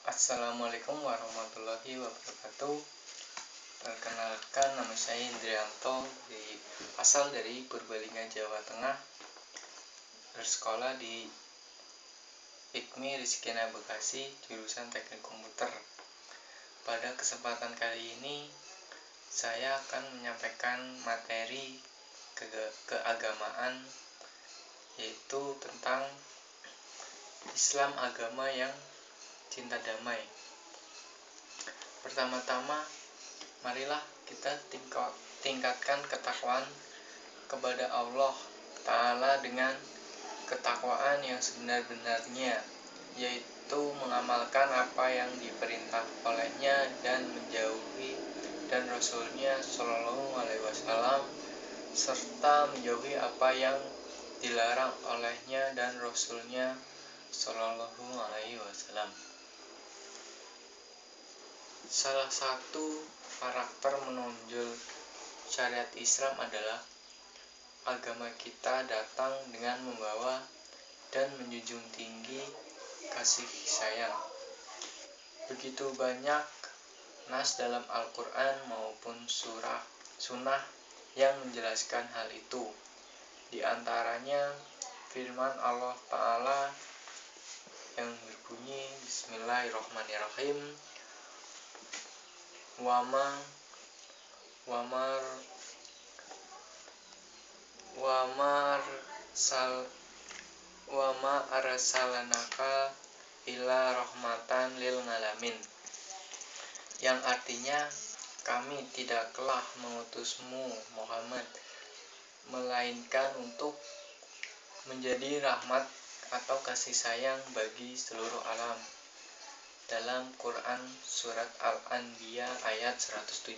Assalamualaikum warahmatullahi wabarakatuh. Perkenalkan, nama saya Indrianto, asal dari Purbalingga, Jawa Tengah. Bersekolah di IKMI Rizkyana Bekasi, jurusan Teknik Komputer. Pada kesempatan kali ini, saya akan menyampaikan materi keagamaan, yaitu tentang Islam, agama yang cinta damai. Pertama-tama, marilah kita tingkatkan ketakwaan kepada Allah Ta'ala dengan ketakwaan yang sebenar-benarnya, yaitu mengamalkan apa yang diperintah olehnya dan menjauhi dan Rasulnya Shallallahu Alaihi Wasallam, serta menjauhi apa yang dilarang olehnya dan Rasulnya Shallallahu Alaihi Wasallam. Salah satu karakter menonjol syariat Islam adalah agama kita datang dengan membawa dan menjunjung tinggi kasih sayang. Begitu banyak nas dalam Al-Quran maupun sunnah yang menjelaskan hal itu. Di antaranya firman Allah Ta'ala yang berbunyi Bismillahirrahmanirrahim, wa ma arsalanaka illa rahmatan lil alamin, yang artinya kami tidaklah mengutusmu Muhammad melainkan untuk menjadi rahmat atau kasih sayang bagi seluruh alam. Dalam Quran Surat Al-Anbiya ayat 107.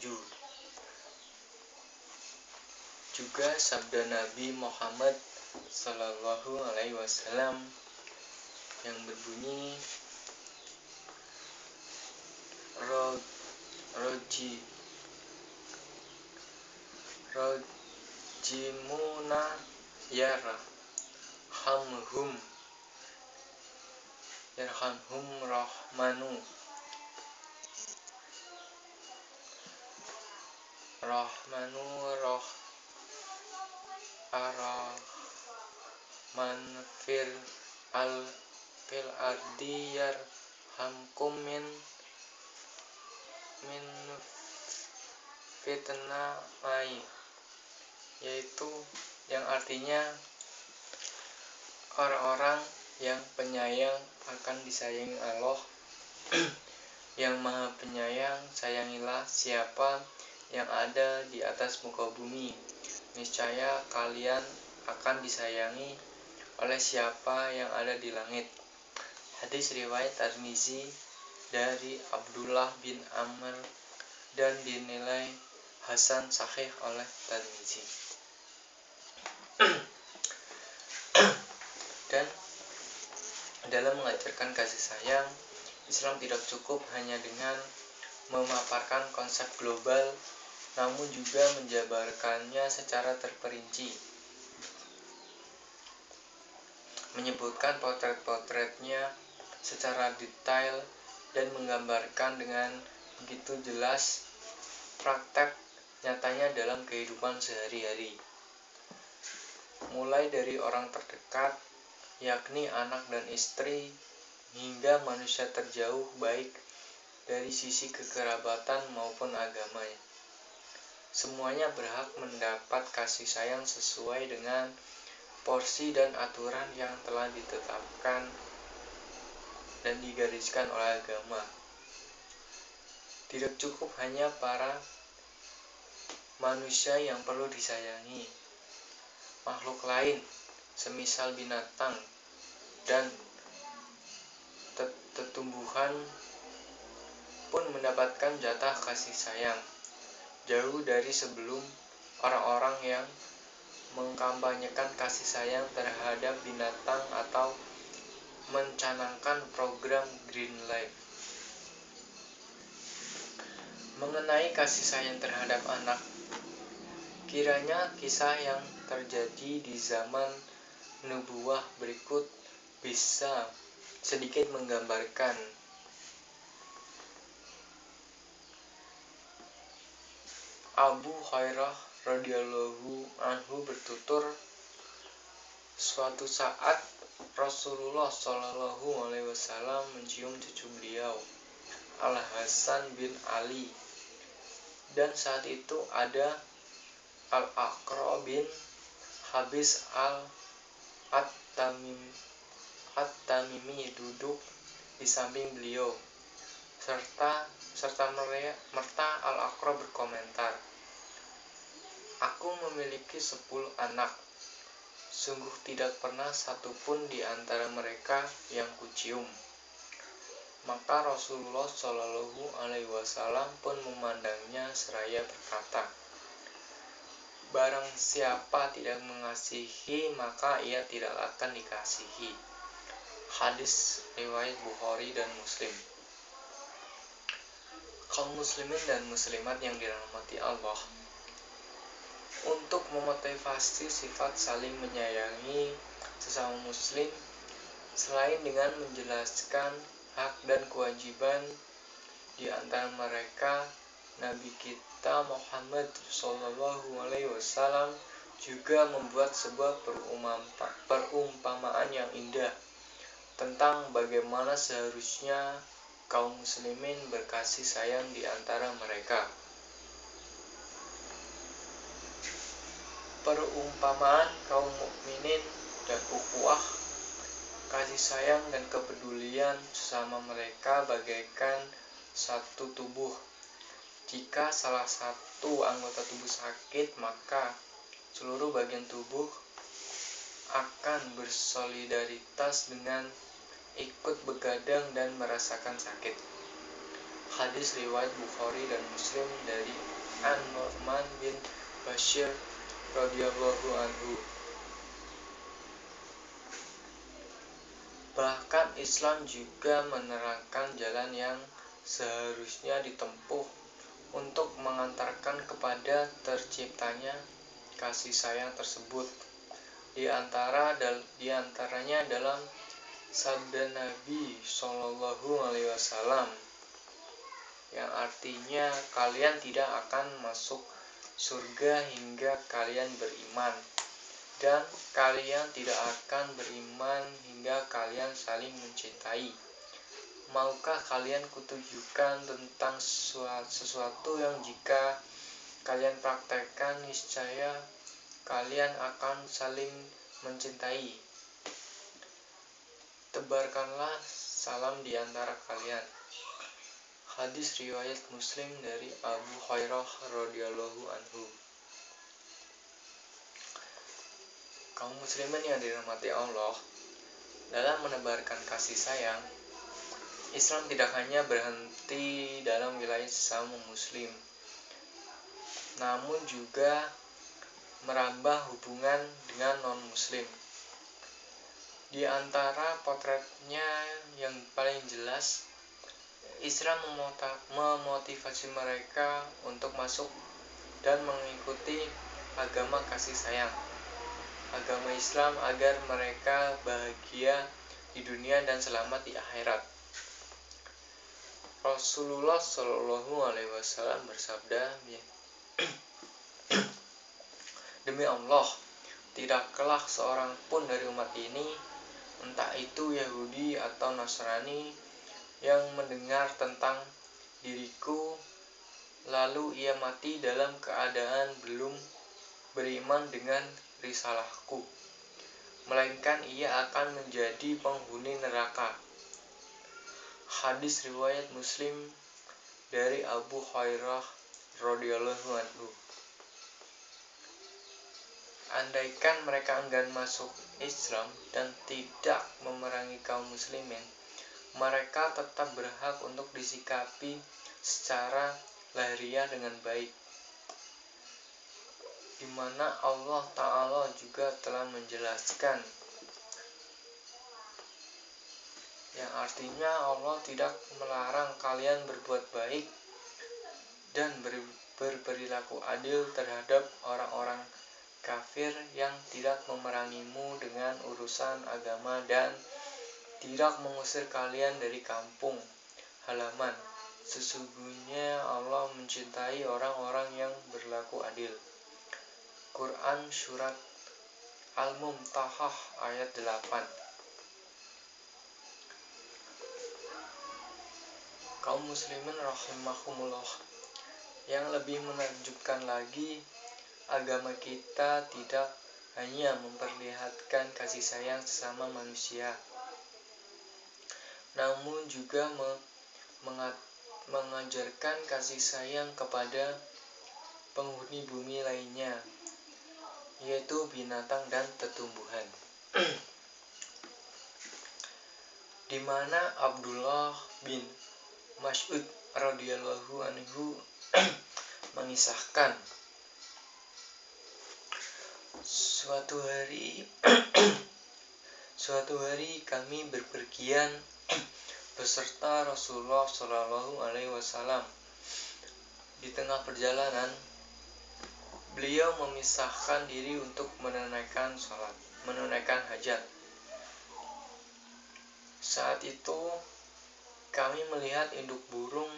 Juga sabda Nabi Muhammad Sallallahu Alaihi Wasallam yang berbunyi, Rojimuna yarhamhum rahmanu arahman fil ardi yarhamkum min fitnai, yaitu yang artinya orang-orang yang penyayang akan disayangi Allah. Yang maha penyayang, sayangilah siapa yang ada di atas muka bumi, niscaya kalian akan disayangi oleh siapa yang ada di langit. Hadis riwayat Tirmizi dari Abdullah bin Amr dan dinilai hasan sahih oleh Tirmizi. Dan dalam mengajarkan kasih sayang, Islam tidak cukup hanya dengan memaparkan konsep global, namun juga menjabarkannya secara terperinci, menyebutkan potret-potretnya secara detail dan menggambarkan dengan begitu jelas praktek nyatanya dalam kehidupan sehari-hari, mulai dari orang terdekat, yakni anak dan istri, hingga manusia terjauh baik dari sisi kekerabatan maupun agamanya. Semuanya berhak mendapat kasih sayang sesuai dengan porsi dan aturan yang telah ditetapkan dan digariskan oleh agama. Tidak cukup hanya para manusia yang perlu disayangi, makhluk lain semisal binatang dan tumbuhan pun mendapatkan jatah kasih sayang, jauh dari sebelum orang-orang yang mengkampanyekan kasih sayang terhadap binatang atau mencanangkan program Green Life. Mengenai kasih sayang terhadap anak, kiranya kisah yang terjadi di zaman nubuwah berikut bisa sedikit menggambarkan Abu Hurairah radhiyallahu anhu bertutur, suatu saat Rasulullah Shallallahu alaihi wasallam mencium cucu beliau, Al Hasan bin Ali, dan saat itu ada Al Aqra bin Habis At-Tamimi duduk di samping beliau, serta merta Al Aqra berkomentar, "Aku memiliki 10 anak. Sungguh tidak pernah satupun di antara mereka yang kucium." Maka Rasulullah Shallallahu alaihi wasallam pun memandangnya seraya berkata, "Barang siapa tidak mengasihi, maka ia tidak akan dikasihi." Hadis riwayat Bukhari dan Muslim. Kaum muslimin dan muslimat yang dirahmati Allah, untuk memotivasi sifat saling menyayangi sesama muslim, selain dengan menjelaskan hak dan kewajiban di antara mereka, Nabi kita Muhammad SAW juga membuat sebuah perumpamaan yang indah tentang bagaimana seharusnya kaum muslimin berkasih sayang di antara mereka. Perumpamaan kaum mukminin dan ukhuwah, kasih sayang dan kepedulian sesama mereka bagaikan satu tubuh. Jika salah satu anggota tubuh sakit, maka seluruh bagian tubuh akan bersolidaritas dengan ikut begadang dan merasakan sakit. Hadis riwayat Bukhari dan Muslim dari An-Nu'man bin Bashir radhiyallahu anhu. Bahkan Islam juga menerangkan jalan yang seharusnya ditempuh untuk mengantarkan kepada terciptanya kasih sayang tersebut. Di antaranya dalam sabda Nabi Shallallahu alaihi wasallam yang artinya, kalian tidak akan masuk surga hingga kalian beriman, dan kalian tidak akan beriman hingga kalian saling mencintai. Maukah kalian kutunjukkan tentang sesuatu yang jika kalian praktekkan, niscaya kalian akan saling mencintai? Tebarkanlah salam di antara kalian. Hadis riwayat Muslim dari Abu Hurairah radhiyallahu anhu. Kaum muslimin yang dirahmati Allah, dalam menebarkan kasih sayang, Islam tidak hanya berhenti dalam wilayah sesama muslim, namun juga merambah hubungan dengan non-muslim. Di antara potretnya yang paling jelas, Islam memotivasi mereka untuk masuk dan mengikuti agama kasih sayang, agama Islam, agar mereka bahagia di dunia dan selamat di akhirat. Rasulullah Shallallahu alaihi wasallam bersabda, "Demi Allah, tidaklah seorang pun dari umat ini, entah itu Yahudi atau Nasrani, yang mendengar tentang diriku lalu ia mati dalam keadaan belum beriman dengan risalahku, melainkan ia akan menjadi penghuni neraka." Hadis riwayat Muslim dari Abu Hurairah radhiyallahu anhu. Andaikan mereka enggan masuk Islam dan tidak memerangi kaum muslimin, mereka tetap berhak untuk disikapi secara lahiriah dengan baik, di mana Allah Ta'ala juga telah menjelaskan, yang artinya Allah tidak melarang kalian berbuat baik dan berperilaku adil terhadap orang-orang kafir yang tidak memerangimu dengan urusan agama dan tidak mengusir kalian dari kampung halaman. Sesungguhnya Allah mencintai orang-orang yang berlaku adil. Quran Surat Al-Mumtahanah ayat 8. Kaum muslimin rahimahumullah, yang lebih menakjubkan lagi, agama kita tidak hanya memperlihatkan kasih sayang sesama manusia, namun juga mengajarkan kasih sayang kepada penghuni bumi lainnya, yaitu binatang dan tumbuhan. Di mana Abdullah bin Mas'ud radhiyallahu anhu mengisahkan, suatu hari kami berpergian beserta Rasulullah Shallallahu Alaihi Wasallam. Di tengah perjalanan, beliau memisahkan diri untuk menunaikan hajat. Saat itu kami melihat induk burung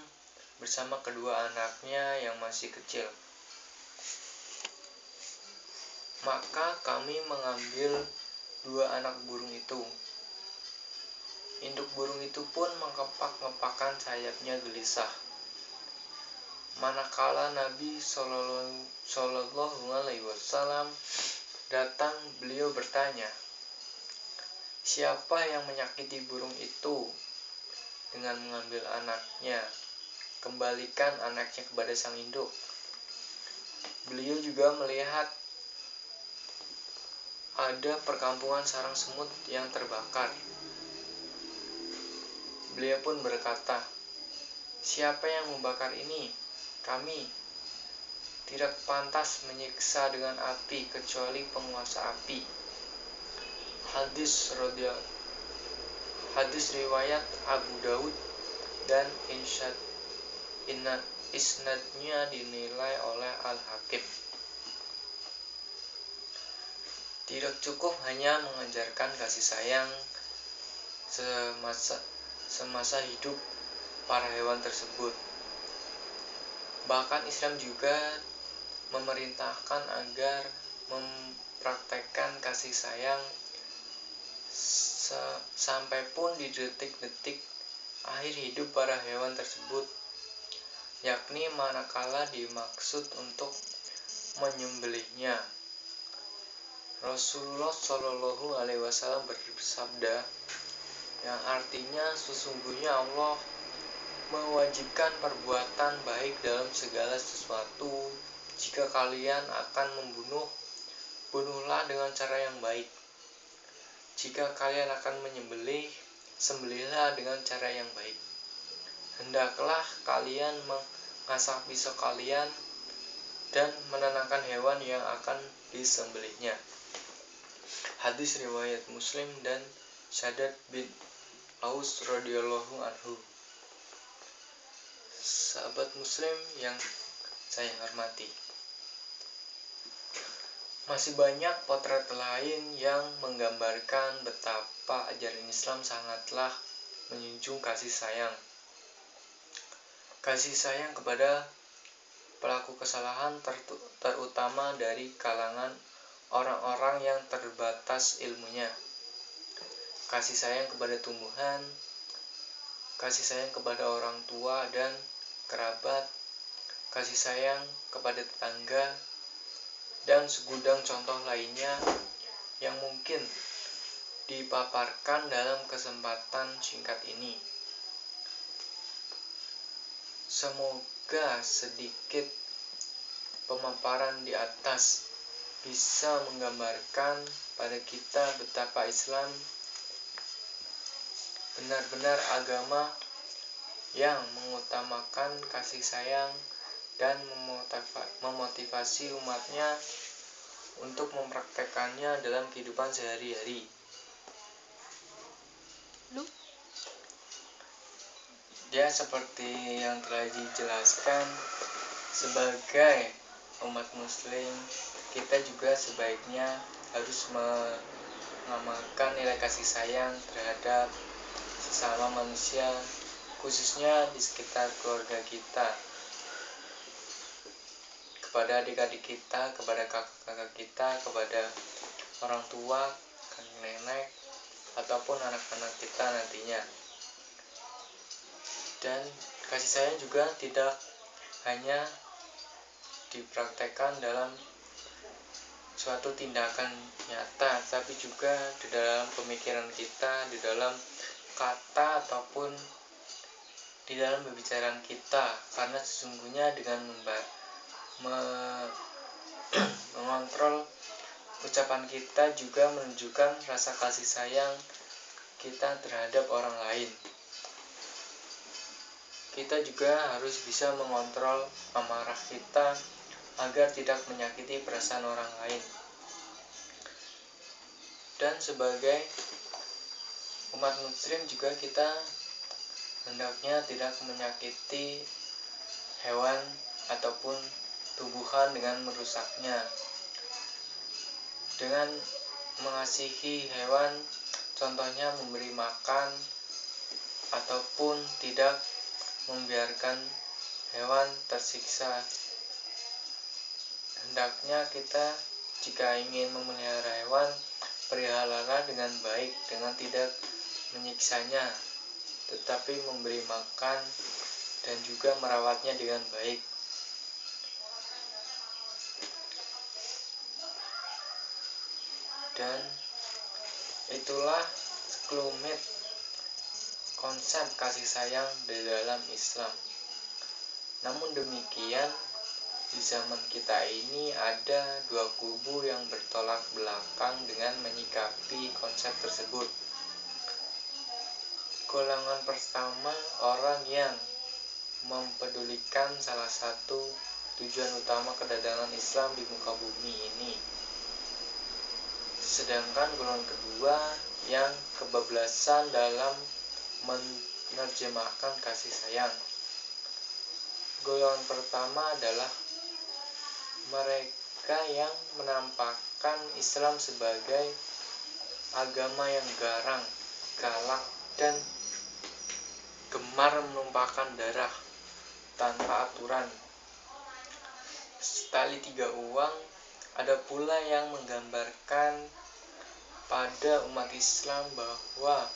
bersama kedua anaknya yang masih kecil. Maka kami mengambil dua anak burung itu. Induk burung itu pun mengepak-ngepakkan sayapnya gelisah. Manakala Nabi Sallallahu Alaihi Wasallam datang, beliau bertanya, "Siapa yang menyakiti burung itu?" Dengan mengambil anaknya, kembalikan anaknya kepada sang induk. Beliau juga melihat ada perkampungan sarang semut yang terbakar. Beliau pun berkata, "Siapa yang membakar ini? Kami. Tidak pantas menyiksa dengan api kecuali penguasa api." Hadis riwayat Abu Daud dan isnadnya dinilai oleh Al-Hakim. Tidak cukup hanya mengajarkan kasih sayang semasa hidup para hewan tersebut. Bahkan Islam juga memerintahkan agar mempraktekkan kasih sayang sampai pun di detik-detik akhir hidup para hewan tersebut, yakni manakala dimaksud untuk menyembelihnya. Rasulullah Shallallahu Alaihi Wasallam bersabda, yang artinya sesungguhnya Allah mewajibkan perbuatan baik dalam segala sesuatu. Jika kalian akan membunuh, bunuhlah dengan cara yang baik. Jika kalian akan menyembelih, sembelihlah dengan cara yang baik. Hendaklah kalian mengasah pisau kalian dan menenangkan hewan yang akan disembelihnya. Hadis riwayat Muslim dan Shaddad bin Aus radhiyallahu anhu. Sahabat Muslim yang saya hormati, masih banyak potret lain yang menggambarkan betapa ajaran Islam sangatlah menjunjung kasih sayang. Kasih sayang kepada pelaku kesalahan, terutama dari kalangan orang-orang yang terbatas ilmunya. Kasih sayang kepada tumbuhan, kasih sayang kepada orang tua dan kerabat, kasih sayang kepada tetangga, dan segudang contoh lainnya yang mungkin dipaparkan dalam kesempatan singkat ini. Semoga sedikit pemaparan di atas bisa menggambarkan pada kita betapa Islam benar-benar agama yang mengutamakan kasih sayang dan memotivasi umatnya untuk mempraktekannya dalam kehidupan sehari-hari. Ya, seperti yang telah dijelaskan, sebagai umat muslim, kita juga sebaiknya harus mengamalkan nilai kasih sayang terhadap sesama manusia khususnya di sekitar keluarga kita, kepada adik-adik kita, kepada kakak-kakak kita, kepada orang tua, kakek nenek, ataupun anak-anak kita nantinya. Dan kasih sayang juga tidak hanya dipraktekkan dalam suatu tindakan nyata, tapi juga di dalam pemikiran kita, di dalam kata ataupun di dalam pembicaraan kita. Karena sesungguhnya dengan mengontrol ucapan kita juga menunjukkan rasa kasih sayang kita terhadap orang lain. Kita juga harus bisa mengontrol amarah kita agar tidak menyakiti perasaan orang lain. Dan sebagai umat muslim juga kita hendaknya tidak menyakiti hewan ataupun tumbuhan dengan merusaknya. Dengan mengasihi hewan, contohnya memberi makan ataupun tidak membiarkan hewan tersiksa. Hendaknya kita jika ingin memelihara hewan, peliharalah dengan baik, dengan tidak menyiksanya, tetapi memberi makan dan juga merawatnya dengan baik. Dan itulah sekelumit konsep kasih sayang di dalam Islam. Namun demikian, di zaman kita ini ada dua kubu yang bertolak belakang dengan menyikapi konsep tersebut. Golongan pertama, orang yang mempedulikan salah satu tujuan utama kedatangan Islam di muka bumi ini. Sedangkan golongan kedua yang kebablasan dalam menerjemahkan kasih sayang. Golongan pertama adalah mereka yang menampakkan Islam sebagai agama yang garang, galak, dan gemar menumpahkan darah tanpa aturan. Setali tiga uang, ada pula yang menggambarkan pada umat Islam bahwa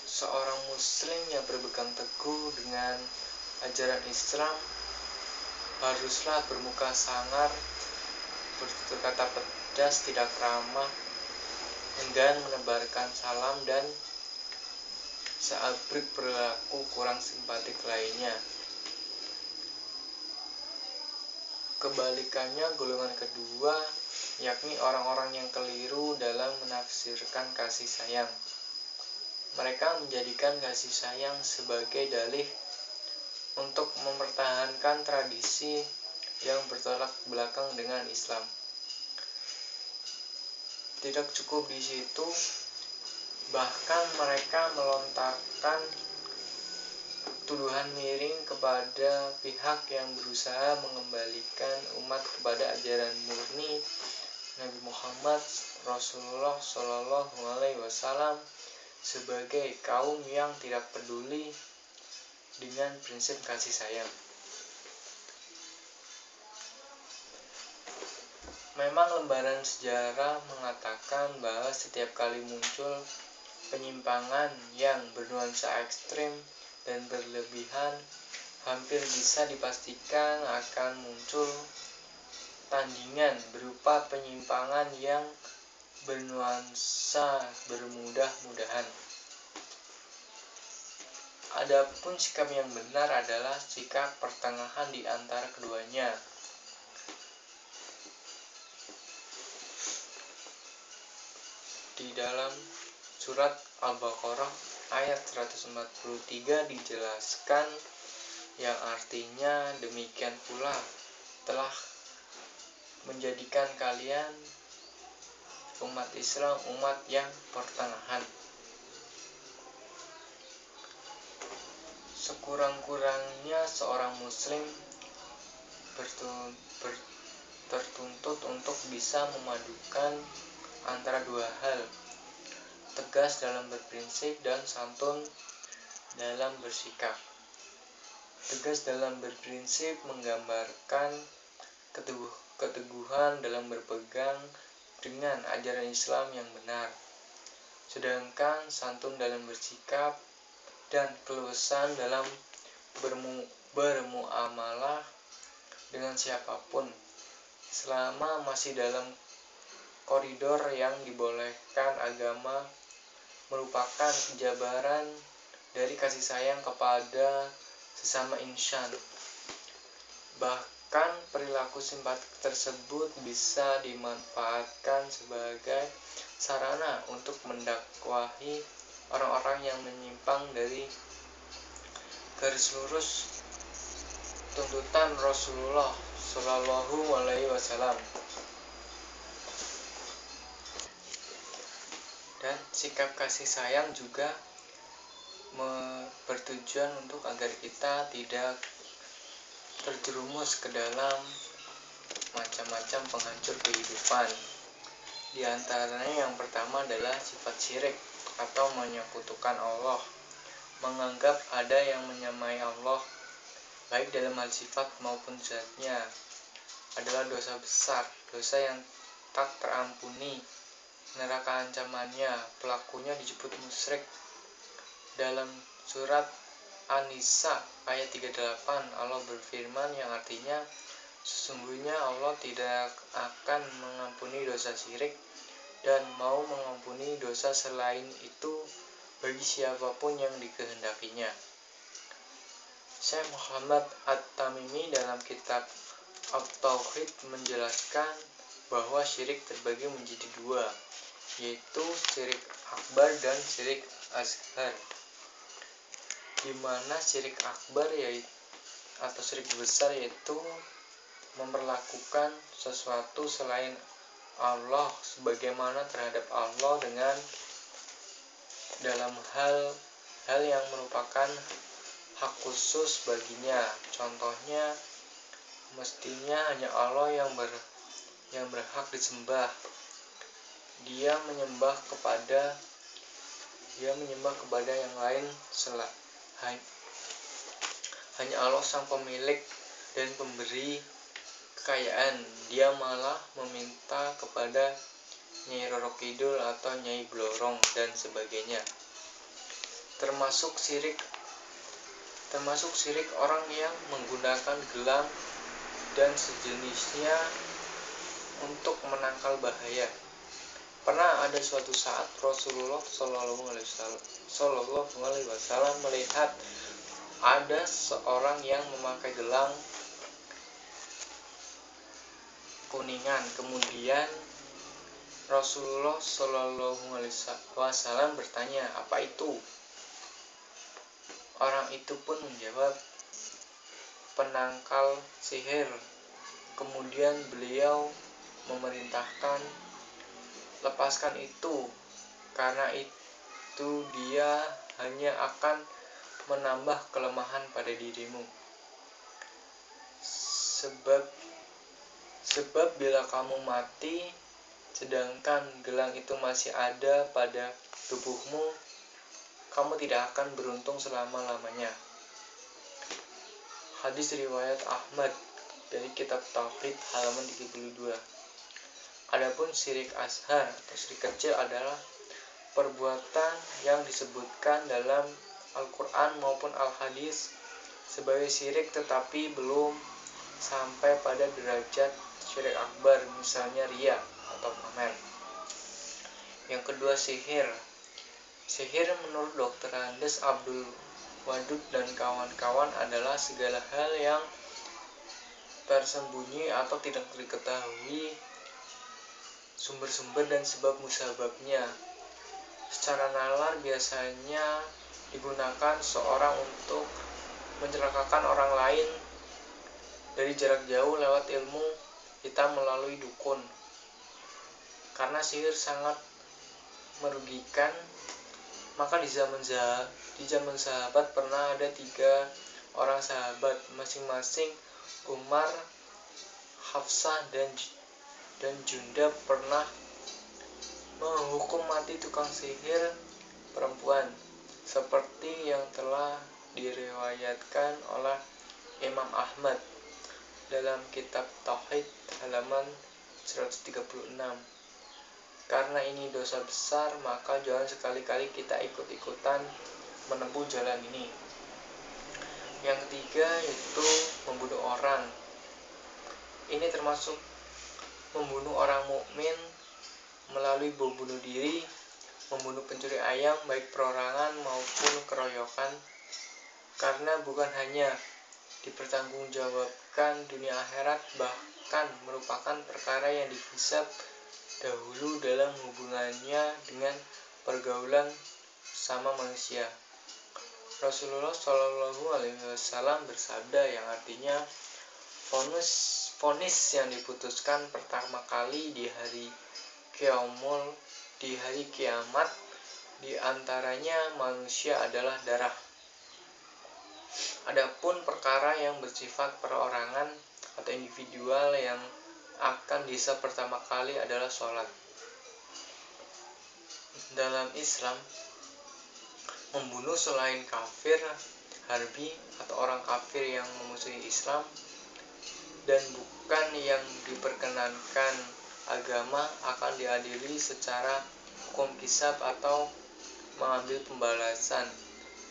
seorang muslim yang berpegang teguh dengan ajaran Islam haruslah bermuka sangar, bertutur kata pedas, tidak ramah, enggan menebarkan salam, dan seabrik perilaku kurang simpatik lainnya. Kebalikannya, golongan kedua yakni orang-orang yang keliru dalam menafsirkan kasih sayang. Mereka menjadikan kasih sayang sebagai dalih untuk mempertahankan tradisi yang bertolak belakang dengan Islam. Tidak cukup di situ, bahkan mereka melontarkan tuduhan miring kepada pihak yang berusaha mengembalikan umat kepada ajaran murni Nabi Muhammad Rasulullah SAW sebagai kaum yang tidak peduli dengan prinsip kasih sayang. Memang lembaran sejarah mengatakan bahwa setiap kali muncul penyimpangan yang bernuansa ekstrim dan berlebihan, hampir bisa dipastikan akan muncul tandingan berupa penyimpangan yang bernuansa bermudah-mudahan. Adapun sikap yang benar adalah sikap pertengahan di antara keduanya. Di dalam surat Al-Baqarah ayat 143 dijelaskan yang artinya demikian pula telah menjadikan kalian umat Islam umat yang pertengahan. Sekurang-kurangnya seorang muslim tertuntut untuk bisa memadukan antara dua hal, tegas dalam berprinsip dan santun dalam bersikap. Tegas dalam berprinsip menggambarkan keteguhan dalam berpegang dengan ajaran Islam yang benar. Sedangkan santun dalam bersikap dan keluasan dalam bermuamalah dengan siapapun selama masih dalam koridor yang dibolehkan agama, merupakan jabaran dari kasih sayang kepada sesama insan. Bahkan perilaku simpatik tersebut bisa dimanfaatkan sebagai sarana untuk mendakwahi orang-orang yang menyimpang dari garis lurus tuntutan Rasulullah Shallallahu Alaihi Wasallam. Dan sikap kasih sayang juga bertujuan untuk agar kita tidak terjerumus ke dalam macam-macam penghancur kehidupan. Di antaranya yang pertama adalah sifat syirik atau menyekutukan Allah. Menganggap ada yang menyamai Allah, baik dalam hal sifat maupun zatnya, adalah dosa besar, dosa yang tak terampuni. Neraka ancamannya, pelakunya disebut musyrik. Dalam surat An-Nisa ayat 38, Allah berfirman yang artinya, sesungguhnya Allah tidak akan mengampuni dosa syirik dan mau mengampuni dosa selain itu bagi siapapun yang dikehendakinya. Syekh Muhammad At-Tamimi dalam kitab At-Tauhid menjelaskan bahwa syirik terbagi menjadi dua, yaitu syirik akbar dan syirik asghar. Di mana syirik akbar atau syirik besar yaitu memperlakukan sesuatu selain Allah sebagaimana terhadap Allah dengan dalam hal yang merupakan hak khusus baginya. Contohnya, mestinya hanya Allah yang berhak disembah. Dia menyembah kepada yang lain hanya Allah sang pemilik dan pemberi kekayaan. Dia malah meminta kepada Nyai Roro Kidul atau Nyai Blorong dan sebagainya. Termasuk syirik orang yang menggunakan gelang dan sejenisnya untuk menangkal bahaya. Pernah ada suatu saat Rasulullah Shallallahu Alaihi Wasallam melihat ada seorang yang memakai gelang kuningan. Kemudian Rasulullah Shallallahu Alaihi Wasallam bertanya, apa itu? Orang itu pun menjawab, penangkal sihir. Kemudian beliau memerintahkan, lepaskan itu, karena itu dia hanya akan menambah kelemahan pada dirimu. Sebab bila kamu mati sedangkan gelang itu masih ada pada tubuhmu, kamu tidak akan beruntung selama-lamanya. Hadis riwayat Ahmad dari kitab Tauhid halaman 32. Adapun syirik ashar atau syirik kecil adalah perbuatan yang disebutkan dalam Al-Quran maupun Al-Hadis sebagai syirik tetapi belum sampai pada derajat syirik akbar, misalnya riya atau pamer. Yang kedua, sihir. Sihir menurut Dr. Andes Abdul Wadud dan kawan-kawan adalah segala hal yang tersembunyi atau tidak diketahui sumber-sumber dan sebab musababnya. Secara nalar biasanya digunakan seorang untuk mencelakakan orang lain dari jarak jauh lewat ilmu hitam melalui dukun. Karena sihir sangat merugikan, maka di zaman sahabat pernah ada 3 orang sahabat, masing-masing Umar, Hafsah dan Jundab pernah menghukum mati tukang sihir perempuan. seperti yang telah diriwayatkan oleh Imam Ahmad dalam kitab Tauhid halaman 136. Karena ini dosa besar, maka jangan sekali-kali kita ikut-ikutan menempuh jalan ini. Yang ketiga yaitu membunuh orang. Ini termasuk membunuh orang mukmin melalui bom bunuh diri, membunuh pencuri ayam baik perorangan maupun keroyokan, karena bukan hanya dipertanggungjawabkan dunia akhirat, bahkan merupakan perkara yang dihisab dahulu dalam hubungannya dengan pergaulan sama manusia. Rasulullah Shallallahu Alaihi Wasallam bersabda yang artinya vonis yang diputuskan pertama kali di hari kiamat di antaranya manusia adalah darah. Adapun perkara yang bersifat perorangan atau individual yang akan dihisab pertama kali adalah sholat. Dalam Islam, membunuh selain kafir, harbi atau orang kafir yang memusuhi Islam dan bukan yang diperkenankan agama akan diadili secara hukum kisab atau mengambil pembalasan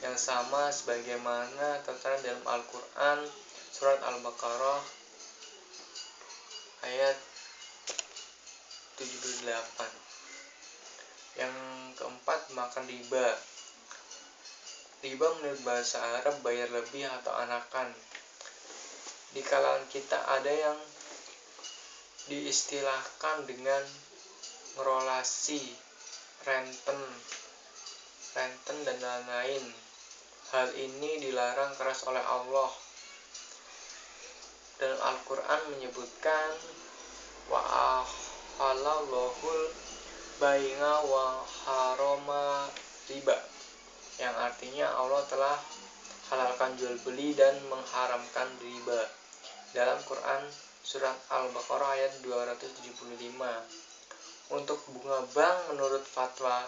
yang sama sebagaimana tertera dalam Al-Quran surat Al-Baqarah ayat 78. Yang keempat, makan riba. Riba menurut bahasa Arab bayar lebih atau anakan. Di kalangan kita ada yang diistilahkan dengan ngerolasi, renten dan lain-lain. Hal ini dilarang keras oleh Allah. Dalam Al-Quran menyebutkan wa ahalallahul bai'a wa harama riba, yang artinya Allah telah halalkan jual beli dan mengharamkan riba. Dalam Quran surat Al-Baqarah ayat 275. Untuk bunga bank menurut fatwa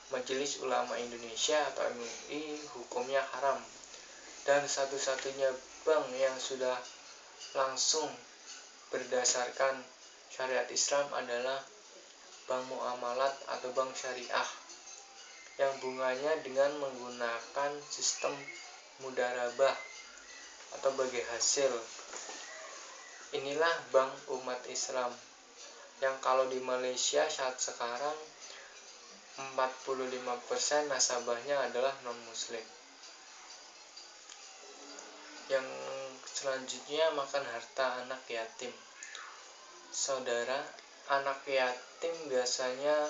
Majelis Ulama Indonesia atau MUI hukumnya haram, dan satu-satunya bank yang sudah langsung berdasarkan syariat Islam adalah bank muamalat atau bank syariah yang bunganya dengan menggunakan sistem mudharabah atau bagi hasil. Inilah bank umat Islam yang kalau di Malaysia saat sekarang 45% nasabahnya adalah non-muslim. Yang selanjutnya, makan harta anak yatim. Saudara, anak yatim biasanya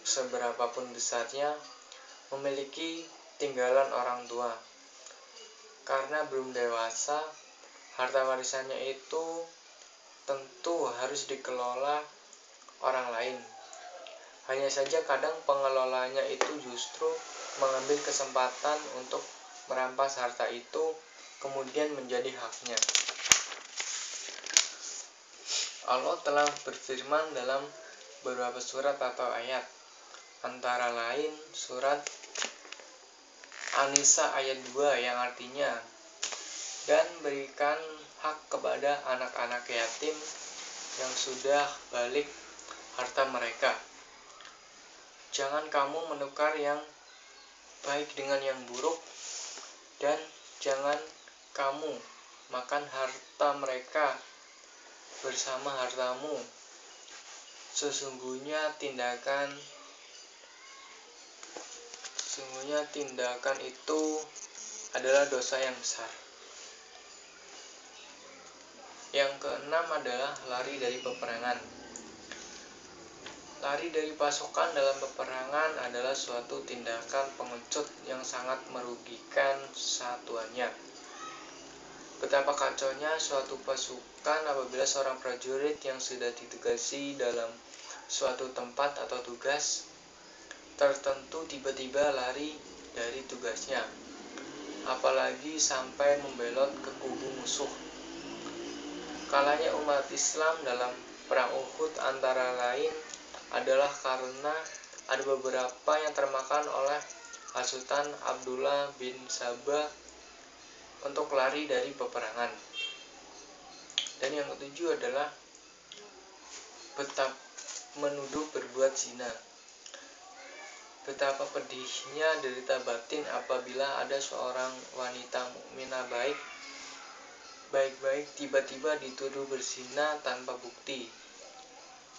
seberapapun besarnya memiliki tinggalan orang tua. Karena belum dewasa, harta warisannya itu tentu harus dikelola orang lain. Hanya saja kadang pengelolanya itu justru mengambil kesempatan untuk merampas harta itu kemudian menjadi haknya. Allah telah berfirman dalam beberapa surat atau ayat, antara lain surat An-Nisa ayat 2 yang artinya, dan berikan hak kepada anak-anak yatim yang sudah balik harta mereka. Jangan kamu menukar yang baik dengan yang buruk, dan jangan kamu makan harta mereka bersama hartamu. Sesungguhnya tindakan itu adalah dosa yang besar. Yang keenam adalah lari dari peperangan. Lari dari pasukan dalam peperangan adalah suatu tindakan pengecut yang sangat merugikan satuannya. Betapa kacaunya suatu pasukan apabila seorang prajurit yang sudah ditugasi dalam suatu tempat atau tugas tertentu tiba-tiba lari dari tugasnya, apalagi sampai membelot ke kubu musuh. Kalahnya umat Islam dalam perang Uhud antara lain adalah karena ada beberapa yang termakan oleh hasutan Abdullah bin Sabah untuk lari dari peperangan. Dan yang ketujuh adalah betapa menuduh berbuat zina. Betapa pedihnya derita batin apabila ada seorang wanita mukminah baik-baik tiba-tiba dituduh berzina tanpa bukti.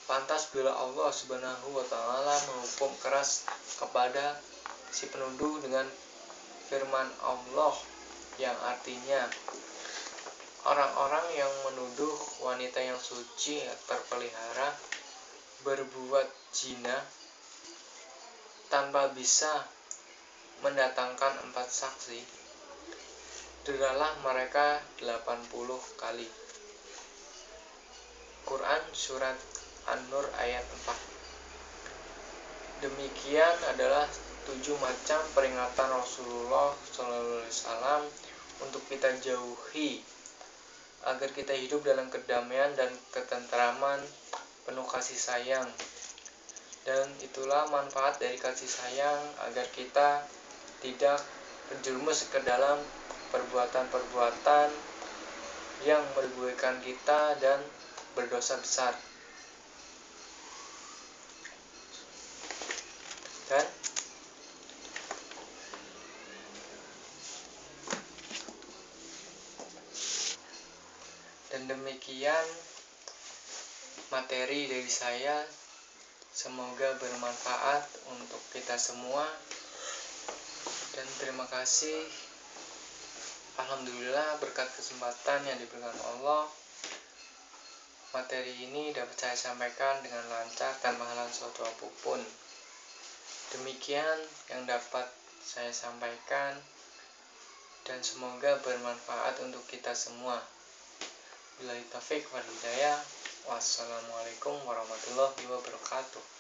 Pantas bila Allah Subhanahu wa taala menghukum keras kepada si penuduh dengan firman Allah yang artinya, orang-orang yang menuduh wanita yang suci terpelihara berbuat zina tanpa bisa mendatangkan 4 saksi, deralah mereka 80 kali. Quran Surat An-Nur ayat 4. Demikian adalah 7 macam peringatan Rasulullah SAW untuk kita jauhi, agar kita hidup dalam kedamaian dan ketentraman penuh kasih sayang. Dan itulah manfaat dari kasih sayang, agar kita tidak terjerumus ke dalam perbuatan-perbuatan yang merugikan kita dan berdosa besar. Dan demikian materi dari saya. Semoga bermanfaat untuk kita semua. Dan terima kasih. Alhamdulillah, berkat kesempatan yang diberikan Allah, materi ini dapat saya sampaikan dengan lancar tanpa halangan suatu apapun. Demikian yang dapat saya sampaikan, dan semoga bermanfaat untuk kita semua. Billahi taufiq wal hidayah. Wassalamualaikum warahmatullahi wabarakatuh.